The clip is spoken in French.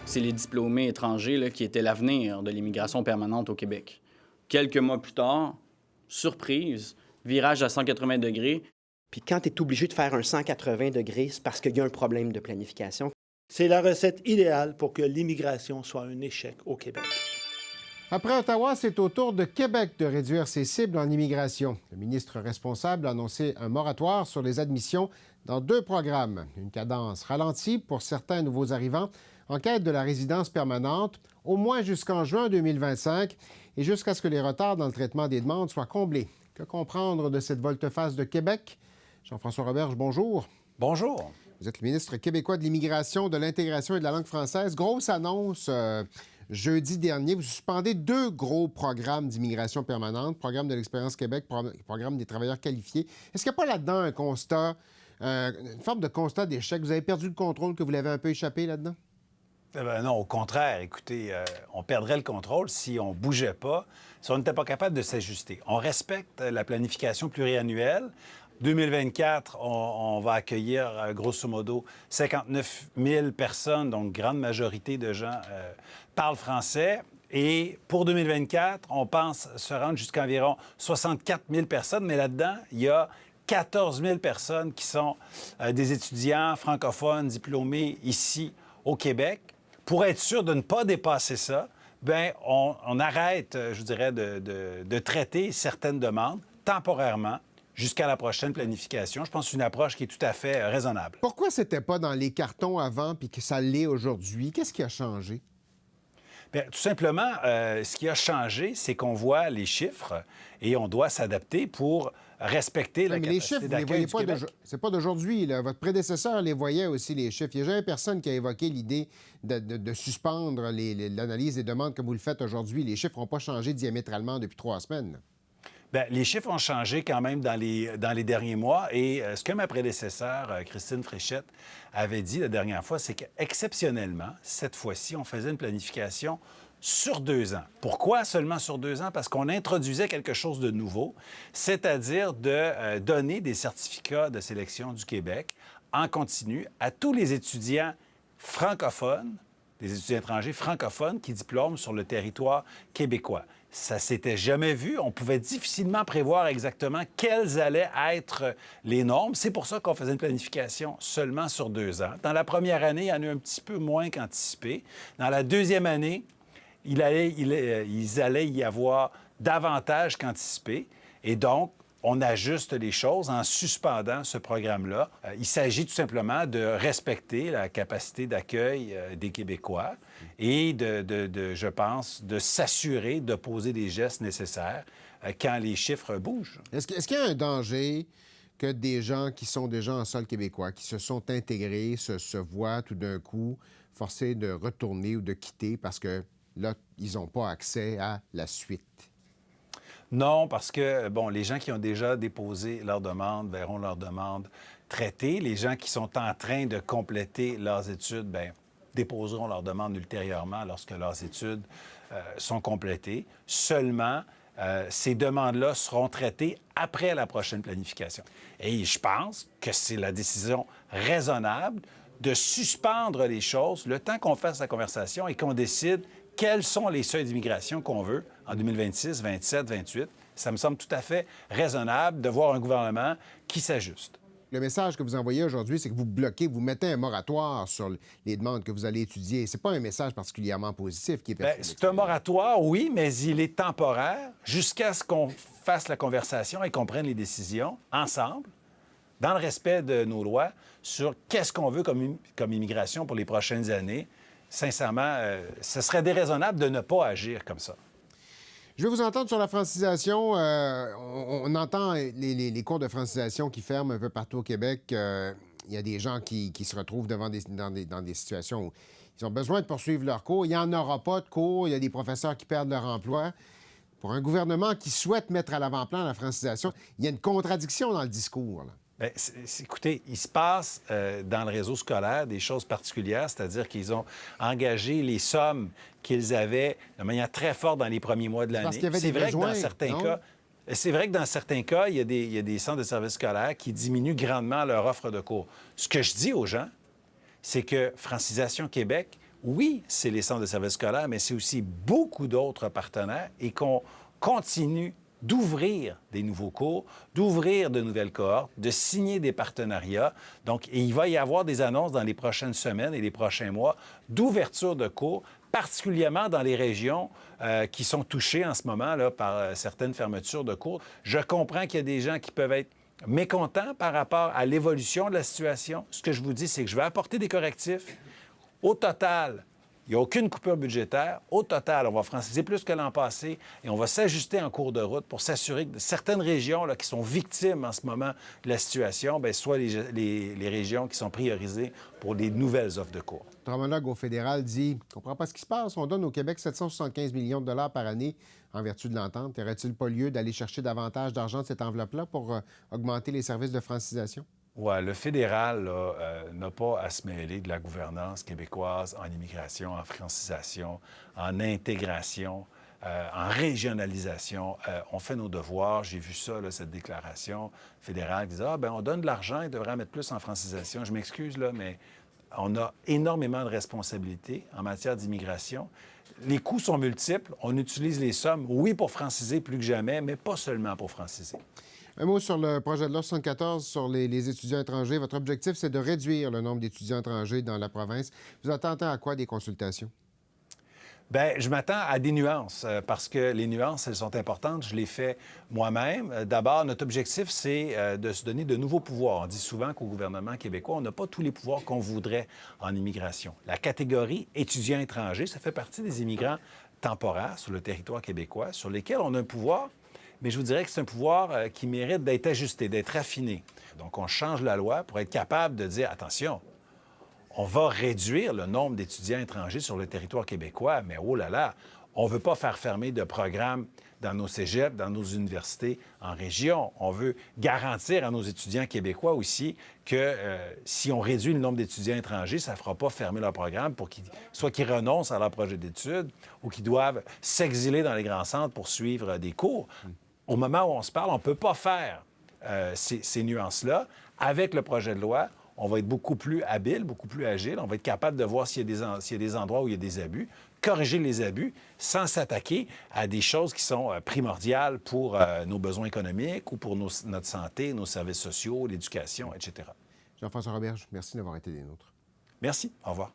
c'est les diplômés étrangers là, qui étaient l'avenir de l'immigration permanente au Québec. Quelques mois plus tard, surprise, virage à 180 degrés. Puis quand tu es obligé de faire un 180 degrés, c'est parce qu'il y a un problème de planification. C'est la recette idéale pour que l'immigration soit un échec au Québec. Après Ottawa, c'est au tour de Québec de réduire ses cibles en immigration. Le ministre responsable a annoncé un moratoire sur les admissions dans 2 programmes. Une cadence ralentie pour certains nouveaux arrivants en quête de la résidence permanente, au moins jusqu'en juin 2025 et jusqu'à ce que les retards dans le traitement des demandes soient comblés. Que comprendre de cette volte-face de Québec? Jean-François Roberge, bonjour. Bonjour. Vous êtes le ministre québécois de l'Immigration, de l'Intégration et de la langue française. Grosse annonce jeudi dernier. Vous suspendez 2 gros programmes d'immigration permanente, programme de l'Expérience Québec, programme des travailleurs qualifiés. Est-ce qu'il n'y a pas là-dedans un constat, une forme de constat d'échec? Vous avez perdu le contrôle, que vous l'avez un peu échappé là-dedans? Eh bien non, au contraire. Écoutez, on perdrait le contrôle si on ne bougeait pas, si on n'était pas capable de s'ajuster. On respecte la planification pluriannuelle. 2024, on va accueillir, grosso modo, 59 000 personnes, donc grande majorité de gens parlent français. Et pour 2024, on pense se rendre jusqu'à environ 64 000 personnes, mais là-dedans, il y a 14 000 personnes qui sont des étudiants francophones diplômés ici au Québec. Pour être sûr de ne pas dépasser ça, bien, on arrête, je dirais, de traiter certaines demandes temporairement jusqu'à la prochaine planification. Je pense que c'est une approche qui est tout à fait raisonnable. Pourquoi c'était pas dans les cartons avant puis que ça l'est aujourd'hui? Qu'est-ce qui a changé? Bien, tout simplement, ce qui a changé, c'est qu'on voit les chiffres et on doit s'adapter pour respecter la capacité d'accueil du Québec. C'est pas d'aujourd'hui. Votre prédécesseur les voyait aussi, les chiffres. Il n'y a jamais personne qui a évoqué l'idée de suspendre l'analyse des demandes comme vous le faites aujourd'hui. Les chiffres n'ont pas changé diamétralement depuis 3 semaines. Bien, les chiffres ont changé quand même dans les derniers mois. Et ce que ma prédécesseure, Christine Fréchette, avait dit la dernière fois, c'est qu'exceptionnellement, cette fois-ci, on faisait une planification sur 2 ans. Pourquoi seulement sur 2 ans? Parce qu'on introduisait quelque chose de nouveau, c'est-à-dire de donner des certificats de sélection du Québec en continu à tous les étudiants francophones, des étudiants étrangers francophones qui diplôment sur le territoire québécois. Ça s'était jamais vu. On pouvait difficilement prévoir exactement quelles allaient être les normes. C'est pour ça qu'on faisait une planification seulement sur 2 ans. Dans la première année, il y en a eu un petit peu moins qu'anticipé. Dans la deuxième année, ils allaient y avoir davantage qu'anticipé. Et donc, on ajuste les choses en suspendant ce programme-là. Il s'agit tout simplement de respecter la capacité d'accueil des Québécois et je pense, de s'assurer de poser les gestes nécessaires quand les chiffres bougent. Est-ce qu'il y a un danger que des gens qui sont déjà en sol québécois, qui se sont intégrés, se voient tout d'un coup forcés de retourner ou de quitter parce que là, ils n'ont pas accès à la suite? Non, parce que, bon, les gens qui ont déjà déposé leur demande verront leur demande traitée. Les gens qui sont en train de compléter leurs études, bien, déposeront leur demande ultérieurement lorsque leurs études sont complétées. Seulement, ces demandes-là seront traitées après la prochaine planification. Et je pense que c'est la décision raisonnable de suspendre les choses le temps qu'on fasse la conversation et qu'on décide quels sont les seuils d'immigration qu'on veut en 2026, 27, 28. Ça me semble tout à fait raisonnable de voir un gouvernement qui s'ajuste. Le message que vous envoyez aujourd'hui, c'est que vous bloquez, vous mettez un moratoire sur les demandes que vous allez étudier. C'est pas un message particulièrement positif qui est perçu. C'est un moratoire, oui, mais il est temporaire jusqu'à ce qu'on fasse la conversation et qu'on prenne les décisions ensemble, dans le respect de nos lois, sur qu'est-ce qu'on veut comme immigration pour les prochaines années. Sincèrement, ce serait déraisonnable de ne pas agir comme ça. Je vais vous entendre sur la francisation. On entend les cours de francisation qui ferment un peu partout au Québec. Il y a des gens qui se retrouvent dans des situations où ils ont besoin de poursuivre leurs cours. Il n'y en aura pas de cours. Il y a des professeurs qui perdent leur emploi. Pour un gouvernement qui souhaite mettre à l'avant-plan la francisation, il y a une contradiction dans le discours, là. Bien, écoutez, il se passe dans le réseau scolaire des choses particulières, c'est-à-dire qu'ils ont engagé les sommes qu'ils avaient de manière très forte dans les premiers mois de l'année. C'est vrai que dans certains cas, c'est vrai que dans certains cas, il y a des centres de services scolaires qui diminuent grandement leur offre de cours. Ce que je dis aux gens, c'est que Francisation Québec oui, c'est les centres de services scolaires, mais c'est aussi beaucoup d'autres partenaires et qu'on continue d'ouvrir des nouveaux cours, d'ouvrir de nouvelles cohortes, de signer des partenariats. Donc, il va y avoir des annonces dans les prochaines semaines et les prochains mois d'ouverture de cours, particulièrement dans les régions qui sont touchées en ce moment là, par certaines fermetures de cours. Je comprends qu'il y a des gens qui peuvent être mécontents par rapport à l'évolution de la situation. Ce que je vous dis, c'est que je vais apporter des correctifs. Au total, il n'y a aucune coupure budgétaire. Au total, on va franciser plus que l'an passé et on va s'ajuster en cours de route pour s'assurer que certaines régions là, qui sont victimes en ce moment de la situation, bien, soient les régions qui sont priorisées pour les nouvelles offres de cours. Votre homologue au fédéral dit « Je ne comprends pas ce qui se passe. On donne au Québec 775 millions de dollars par année en vertu de l'entente. Y aurait-il pas lieu d'aller chercher davantage d'argent de cette enveloppe-là pour augmenter les services de francisation? » Oui, le fédéral n'a pas à se mêler de la gouvernance québécoise en immigration, en francisation, en intégration, en régionalisation. On fait nos devoirs. J'ai vu ça, là, cette déclaration fédérale qui disait « Ah, bien, on donne de l'argent, il devrait en mettre plus en francisation. » Je m'excuse, là, mais on a énormément de responsabilités en matière d'immigration. Les coûts sont multiples. On utilise les sommes, oui, pour franciser plus que jamais, mais pas seulement pour franciser. Un mot sur le projet de loi 74 sur les étudiants étrangers. Votre objectif, c'est de réduire le nombre d'étudiants étrangers dans la province. Vous attendez à quoi des consultations? Bien, je m'attends à des nuances, parce que les nuances, elles sont importantes. Je les fais moi-même. D'abord, notre objectif, c'est de se donner de nouveaux pouvoirs. On dit souvent qu'au gouvernement québécois, on n'a pas tous les pouvoirs qu'on voudrait en immigration. La catégorie étudiants étrangers, ça fait partie des immigrants temporaires sur le territoire québécois, sur lesquels on a un pouvoir, mais je vous dirais que c'est un pouvoir qui mérite d'être ajusté, d'être affiné. Donc, on change la loi pour être capable de dire, attention, on va réduire le nombre d'étudiants étrangers sur le territoire québécois, mais oh là là, on ne veut pas faire fermer de programmes dans nos cégeps, dans nos universités en région. On veut garantir à nos étudiants québécois aussi que si on réduit le nombre d'étudiants étrangers, ça ne fera pas fermer leur programme pour soit qu'ils renoncent à leur projet d'études ou qu'ils doivent s'exiler dans les grands centres pour suivre des cours. Au moment où on se parle, on ne peut pas faire ces nuances-là. Avec le projet de loi, on va être beaucoup plus habile, beaucoup plus agile. On va être capable de voir s'il y a des endroits où il y a des abus, corriger les abus sans s'attaquer à des choses qui sont primordiales pour nos besoins économiques ou pour notre santé, nos services sociaux, l'éducation, etc. Jean-François Roberge, merci d'avoir été des nôtres. Merci. Au revoir.